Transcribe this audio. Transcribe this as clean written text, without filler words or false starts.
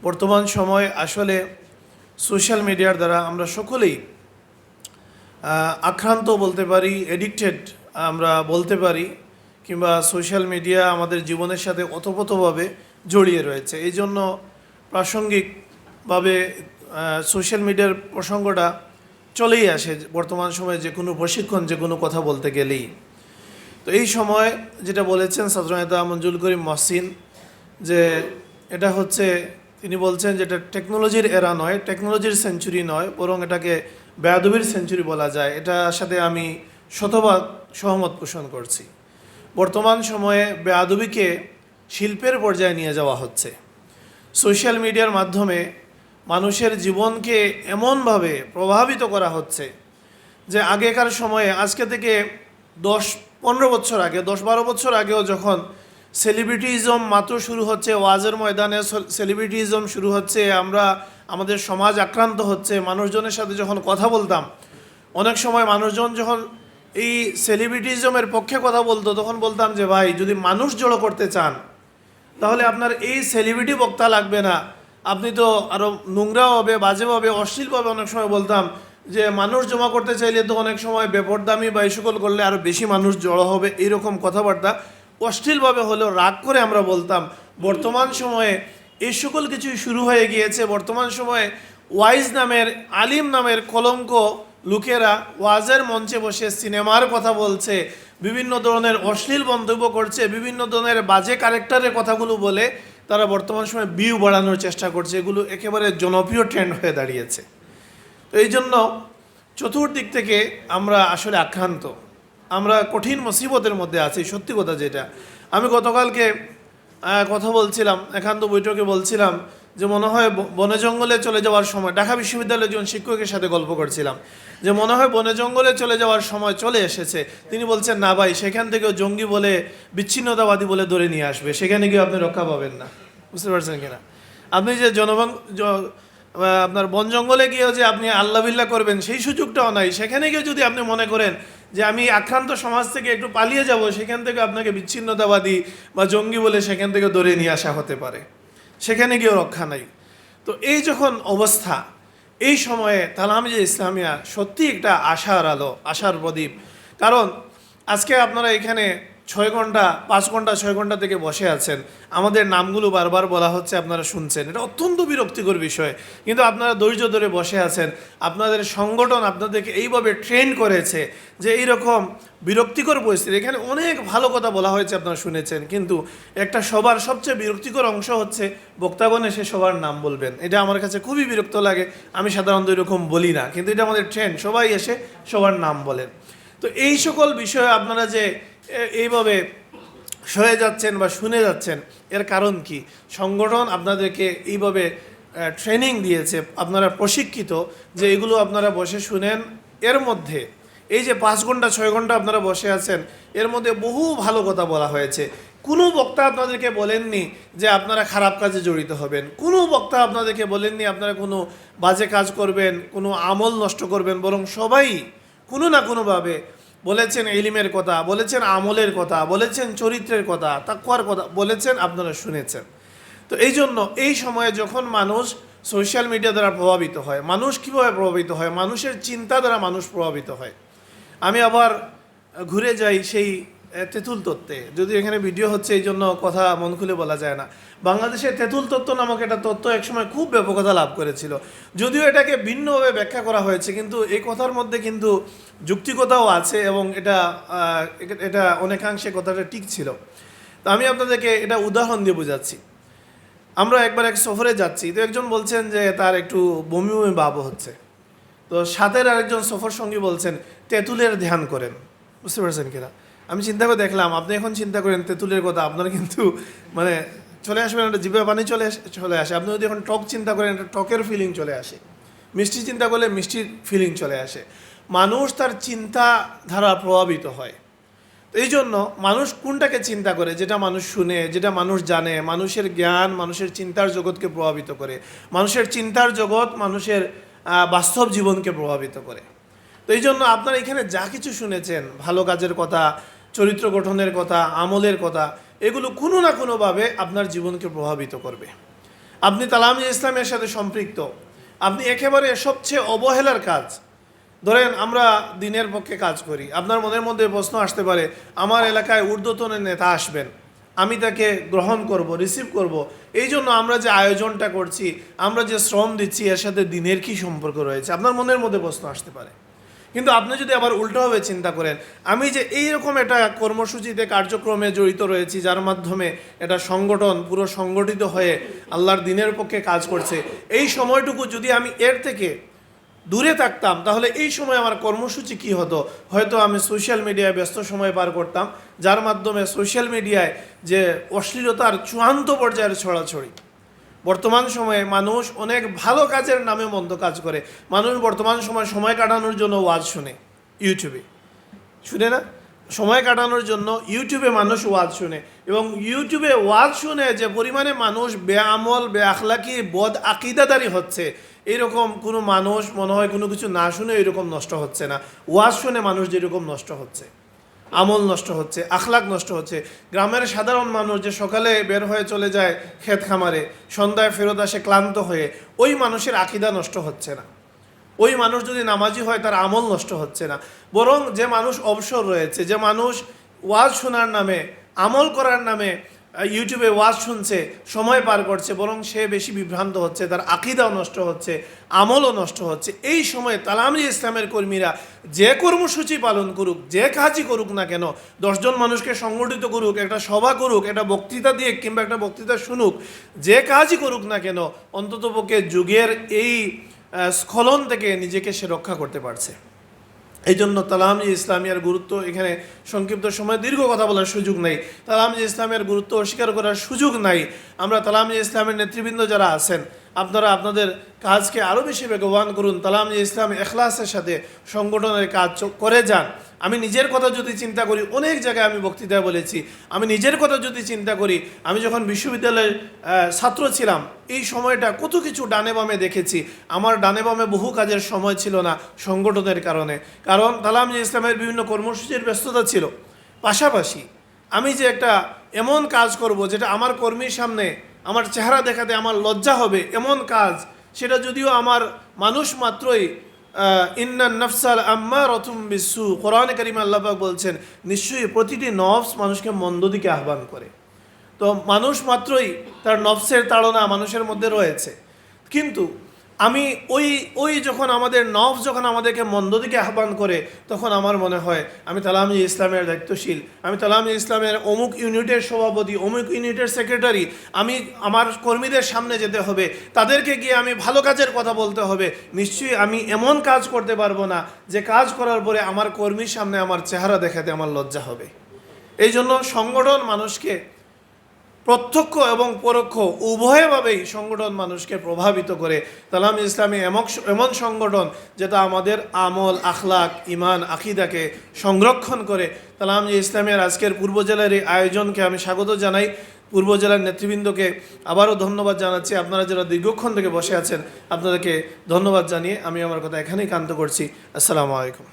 বর্তমান সময় আসলে সোশ্যাল মিডিয়ার দ্বারা আমরা সকলেই আক্রান্ত বলতে পারি, এডিক্টেড আমরা বলতে পারি, কিংবা সোশ্যাল মিডিয়া আমাদের জীবনের সাথে ওতপ্রোতভাবে জড়িয়ে রয়েছে। এই জন্য প্রাসঙ্গিকভাবে সোশ্যাল মিডিয়ার প্রসঙ্গটা চলেই আসে বর্তমান সময়ে যে কোনো প্রশিক্ষণ, যে কোনো কথা বলতে গেলেই। তো এই সময় যেটা বলেছেন ছাত্রনেতা মঞ্জুর করিম মহসিন, যে এটা হচ্ছে, তিনি বলছেন যে এটা টেকনোলজির এরা নয়, টেকনোলজির সেঞ্চুরি নয়, বরং এটাকে বেয়াদবির সেঞ্চুরি বলা যায়। এটার সাথে আমি শতভাগ সহমত পোষণ করছি। বর্তমান সময়ে বেয়াদবিকে শিল্পের পর্যায়ে নিয়ে যাওয়া হচ্ছে। সোশ্যাল মিডিয়ার মাধ্যমে মানুষের জীবনকে এমনভাবে প্রভাবিত করা হচ্ছে যে আগেকার সময়ে, আজকে থেকে 10-15 বছর আগে, 10-12 বছর আগেও যখন সেলিব্রিটিজম মাত্র শুরু হচ্ছে, ওয়াজের ময়দানে সেলিব্রিটিজম শুরু হচ্ছে, আমাদের সমাজ আক্রান্ত হচ্ছে, মানুষজনের সাথে যখন কথা বলতাম, অনেক সময় মানুষজন যখন এই সেলিব্রিটিজমের পক্ষে কথা বলতো, তখন বলতাম যে ভাই, যদি মানুষ জড়ো করতে চান তাহলে আপনার এই সেলিব্রিটি বক্তা লাগবে না, আপনি তো আরও নোংরা হবে, বাজে হবে, অশ্লীলভাবে অনেক সময় বলতাম যে মানুষ জমা করতে চাইলে তো অনেক সময় বেপরদামি বা এই সকল করলে আরও বেশি মানুষ জড়ো হবে, এইরকম কথাবার্তা অশ্লীলভাবে হলেও রাগ করে আমরা বলতাম। বর্তমান সময়ে এই সকল কিছুই শুরু হয়ে গিয়েছে। বর্তমান সময়ে ওয়াইজ নামের, আলিম নামের কলঙ্ক লোকেরা ওয়াজের মঞ্চে বসে সিনেমার কথা বলছে, বিভিন্ন ধরনের অশ্লীল মন্তব্য করছে, বিভিন্ন ধরনের বাজে ক্যারেক্টারের কথাগুলো বলে তারা বর্তমান সময়ে ভিউ বাড়ানোর চেষ্টা করছে। এগুলো একেবারে জনপ্রিয় ট্রেন্ড হয়ে দাঁড়িয়েছে। তো এই জন্য চতুর্দিক থেকে আমরা আসলে আক্রান্ত, আমরা কঠিন মুসিবতের মধ্যে আছি। সত্যি কথা যেটা, আমি গতকালকে কথা বলছিলাম, একান্ত বৈঠকে বলছিলাম যে মনে হয় বনে জঙ্গলে চলে যাওয়ার সময়, ঢাকা বিশ্ববিদ্যালয়ের একজন শিক্ষকের সাথে গল্প করছিলাম যে মনে হয় বনে জঙ্গলে চলে যাওয়ার সময় চলে এসেছে। তিনি বলছেন না ভাই, সেখান থেকেও জঙ্গি বলে, বিচ্ছিন্নতাবাদী বলে ধরে নিয়ে আসবে, সেখানে গিয়ে আপনি রক্ষা পাবেন না। বুঝতে পারছেন কিনা? আপনি যে আপনার বন জঙ্গলে গিয়েও যে আপনি আল্লাহ বিল্লাহ করবেন, সেই সুযোগটাও নাই। সেখানে গিয়ে যদি আপনি মনে করেন যে আমি আক্রান্ত সমাজ থেকে একটু পালিয়ে যাব, সেখান থেকে আপনাকে বিচ্ছিন্নতাবাদী বা জঙ্গি বলে সেখান থেকে ধরে নিয়ে আসা হতে পারে, সেখানে গিয়েও রক্ষা নাই। তো এই যখন অবস্থা, এই সময়ে তালহামিজে ইসলামিয়া সত্যি একটা আশার আলো, আশার প্রদীপ। কারণ আজকে আপনারা এখানে 6 ঘন্টা, 5 ঘন্টা, 6 ঘন্টা থেকে বসে আছেন, আমাদের নামগুলো বারবার বলা হচ্ছে, আপনারা শুনছেন, এটা অত্যন্ত বিরক্তিকর বিষয়। কিন্তু আপনারা ধৈর্য ধরে বসে আছেন। আপনাদের সংগঠন আপনাদেরকে এইভাবে ট্রেন করেছে যে এইরকম বিরক্তিকর পরিস্থিতি, এখানে অনেক ভালো কথা বলা হয়েছে, আপনারা শুনেছেন, কিন্তু একটা সবার সবচেয়ে বিরক্তিকর অংশ হচ্ছে বক্তাগণ এসে সবার নাম বলবেন। এটা আমার কাছে খুবই বিরক্ত লাগে। আমি সাধারণত এরকম বলি না, কিন্তু এটা আমাদের ট্রেন্ড, সবাই এসে সবার নাম বলেন। তো এই সকল বিষয়ে আপনারা যে এইভাবে সয়ে যাচ্ছেন বা শুনে যাচ্ছেন, এর কারণ কি? সংগঠন আপনাদেরকে এইভাবে ট্রেনিং দিয়েছে, আপনারা প্রশিক্ষিত যে এগুলো আপনারা বসে শুনেন। এর মধ্যে এই যে 5 ঘন্টা 6 ঘন্টা আপনারা বসে আছেন, এর মধ্যে বহু ভালো কথা বলা হয়েছে। কোনো বক্তা আপনাদেরকে বলেননি যে আপনারা খারাপ কাজে জড়িত হবেন, কোনো বক্তা আপনাদেরকে বলেননি আপনারা কোনো বাজে কাজ করবেন, কোনো আমল নষ্ট করবেন, বরং সবাই কোনো না কোনোভাবে বলেছেন ইলমের কথা, বলেছেন আমলের কথা, বলেছেন চরিত্রের কথা, তাকওয়ার কথা বলেছেন, আপনারা শুনেছেন। তো এই জন্য এই সময়ে যখন মানুষ সোশ্যাল মিডিয়া দ্বারা প্রভাবিত হয়, মানুষ কীভাবে প্রভাবিত হয়? মানুষের চিন্তা দ্বারা মানুষ প্রভাবিত হয়। আমি আবার ঘুরে যাই সেই তেঁতুল তত্ত্বে, যদিও এখানে ভিডিও হচ্ছে এই জন্য কথা মন খুলে বলা যায় না। বাংলাদেশের তেঁতুল তত্ত্ব নামক একটা তত্ত্ব একসময় খুব ব্যাপকতা লাভ করেছিল, যদিও এটাকে ভিন্নভাবে ব্যাখ্যা করা হয়েছে, কিন্তু এই কথার মধ্যে কিন্তু যুক্তিকতাও আছে এবং এটা অনেকাংশে কথাটা ঠিক ছিল। তো আমি আপনাদেরকে এটা উদাহরণ দিয়ে বোঝাচ্ছি। আমরা একবার এক সফরে যাচ্ছি, তো একজন বলছেন যে তার একটু বমি বমি ভাব হচ্ছে। তো সাথের আরেকজন সফর সঙ্গী বলছেন তেঁতুলের ধ্যান করেন। বুঝতে পারছেন কিনা? আমি চিন্তা করে দেখলাম, আপনি এখন চিন্তা করেন তেঁতুলের কথা, আপনার কিন্তু মানে চলে আসবেন, একটা জিভে পানি চলে আসে। আপনি যদি এখন টক চিন্তা করেন, একটা টকের ফিলিং চলে আসে। মিষ্টি চিন্তা করলে মিষ্টির ফিলিং চলে আসে। মানুষ তার চিন্তা ধারা প্রভাবিত হয়। তো এই জন্য মানুষ কোনটাকে চিন্তা করে? যেটা মানুষ শুনে, যেটা মানুষ জানে। মানুষের জ্ঞান মানুষের চিন্তার জগৎকে প্রভাবিত করে, মানুষের চিন্তার জগৎ মানুষের বাস্তব জীবনকে প্রভাবিত করে। তো এই জন্য আপনারা এখানে যা কিছু শুনেছেন, ভালো কাজের কথা, চরিত্র গঠনের কথা, আমলের কথা, এগুলো কোনো না কোনোভাবে আপনার জীবনকে প্রভাবিত করবে। আপনি তালামি ইসলামের সাথে সম্পৃক্ত, আপনি একেবারে সবচেয়ে অবহেলার কাজ, ধরেন আমরা দিনের পক্ষে কাজ করি, আপনার মনের মধ্যে প্রশ্ন আসতে পারে আমার এলাকায় ঊর্ধ্বতনের নেতা আসবেন, আমি তাকে গ্রহণ করব, রিসিভ করব, এই জন্য আমরা যে আয়োজনটা করছি, আমরা যে শ্রম দিচ্ছি, এর সাথে দিনের কি সম্পর্ক রয়েছে, আপনার মনের মধ্যে প্রশ্ন আসতে পারে। কিন্তু আপনি যদি আবার উল্টোভাবে চিন্তা করেন, আমি যে এইরকম একটা কর্মসূচিতে কার্যক্রমে জড়িত রয়েছি যার মাধ্যমে এটা সংগঠন পুরো সংগঠিত হয়ে আল্লাহর দিনের পক্ষে কাজ করছে, এই সময়টুকু যদি আমি এর থেকে দূরে থাকতাম তাহলে এই সময় আমার কর্মসূচি কি হতো, হয়তো আমি সোশ্যাল মিডিয়ায় ব্যস্ত সময় পার করতাম, যার মাধ্যমে সোশ্যাল মিডিয়ায় যে অশ্লীলতার চূড়ান্ত পর্যায়ের ছড়াছড়ি। বর্তমান সময়ে মানুষ অনেক ভালো কাজের নামে মন্দ কাজ করে। মানুষ বর্তমান সময় কাটানোর জন্য ওয়াজ শুনে ইউটিউবে, শুনে না? সময় কাটানোর জন্য ইউটিউবে মানুষ ওয়াজ শুনে, এবং ইউটিউবে ওয়াজ শুনে যে পরিমাণে মানুষ বেআমল বেআখলাকি বদ আকিদাদারি হচ্ছে, এরকম কোনো মানুষ মনে হয় কোনো কিছু না শুনে এরকম নষ্ট হচ্ছে না। ওয়াজ শুনে মানুষ যেরকম নষ্ট হচ্ছে, আমল নষ্ট হচ্ছে, আখলাক নষ্ট হচ্ছে। গ্রামের সাধারণ মানুষ যে সকালে বের হয়ে চলে যায় ক্ষেত খামারে, সন্ধ্যায় ফেরত আসে ক্লান্ত হয়ে, ওই মানুষের আকিদা নষ্ট হচ্ছে না। ওই মানুষ যদি নামাজি হয় তার আমল নষ্ট হচ্ছে না, বরং যে মানুষ অবসর রয়েছে, যে মানুষ ওয়াজ শোনার নামে আমল করার নামে ইউটিউবে ওয়াজ শুনছে সময় পার করছে, বরং সে বেশি বিভ্রান্ত হচ্ছে, তার আকিদাও নষ্ট হচ্ছে, আমলও নষ্ট হচ্ছে। এই সময়ে তালামি ইসলামের কর্মীরা যে কর্মসূচি পালন করুক, যে কাজই করুক না কেন, 10 জন মানুষকে সংগঠিত করুক, একটা সভা করুক, একটা বক্তৃতা দিয়ে কিংবা একটা বক্তৃতা শুনুক, যে কাজই করুক না কেন, অন্ততপক্ষে যুগের এই স্খলন থেকে নিজেকে সে রক্ষা করতে পারছে। এই জন্য তালামি ইসলামিয়ার গুরুত্ব এখানে সংক্ষিপ্ত সময় দীর্ঘ কথা বলার সুযোগ নেই, তালামি ইসলামের গুরুত্ব অস্বীকার করার সুযোগ নাই। আমরা তালামি ইসলামের নেতৃবৃন্দ যারা আছেন, আপনারা আপনাদের কাজকে আরও বেশি বেগবান করুন, তালামি ইসলাম এখলাসের সাথে সংগঠনের কাজ করে যান। আমি নিজের কথা যদি চিন্তা করি, অনেক জায়গায় আমি বক্তৃতায় বলেছি, আমি নিজের কথা যদি চিন্তা করি, আমি যখন বিশ্ববিদ্যালয়ের ছাত্র ছিলাম, এই সময়টা কত কিছু ডানে বামে দেখেছি। আমার ডানে বামে বহু কাজের সময় ছিল না সংগঠনের কারণে, কারণ তালামি ইসলামের বিভিন্ন কর্মসূচির ব্যস্ততা ছিল। পাশাপাশি আমি যে একটা এমন কাজ করব যেটা আমার কর্মীর সামনে আমার চেহারা দেখাতে আমার লজ্জা হবে, এমন কাজ, সেটা যদিও আমার মানুষ মাত্রই ইন্নান নফসাল আম্মারাতুম বিসসু, কোরআনে কারিমে আল্লাহ পাক বলছেন নিশ্চয়ই প্রতিটি নফস মানুষকে মন্দ দিকে আহ্বান করে। তো মানুষ মাত্রই তার নফসের তাড়না মানুষের মধ্যে রয়েছে, কিন্তু আমি ওই যখন আমাদের নফস যখন আমাদেরকে মন্দ দিকে আহ্বান করে, তখন আমার মনে হয় আমি তালামি ইসলামের দায়িত্বশীল, আমি তালামি ইসলামের অমুক ইউনিটের সভাপতি, অমুক ইউনিটের সেক্রেটারি, আমি আমার কর্মীদের সামনে যেতে হবে, তাদেরকে গিয়ে আমি ভালো কাজের কথা বলতে হবে। নিশ্চয়ই আমি এমন কাজ করতে পারবো না যে কাজ করার পরে আমার কর্মীর সামনে আমার চেহারা দেখাতে আমার লজ্জা হবে। এই জন্য সংগঠন মানুষকে প্রত্যক্ষ এবং পরোক্ষ উভয়ভাবেই সংগঠন মানুষকে প্রভাবিত করে। তালামি ইসলামী এমন সংগঠন যেটা আমাদের আমল, আখলাক, ইমান, আকিদাকে সংরক্ষণ করে। তালামি ইসলামের আজকের পূর্ব জেলার এই আয়োজনকে আমি স্বাগত জানাই। পূর্ব জেলার নেতৃবৃন্দকে আবারও ধন্যবাদ জানাচ্ছি। আপনারা যারা দীর্ঘক্ষণ থেকে বসে আছেন, আপনাদেরকে ধন্যবাদ জানিয়ে আমি আমার কথা এখানেই ক্ষান্ত করছি। আসসালামু আলাইকুম।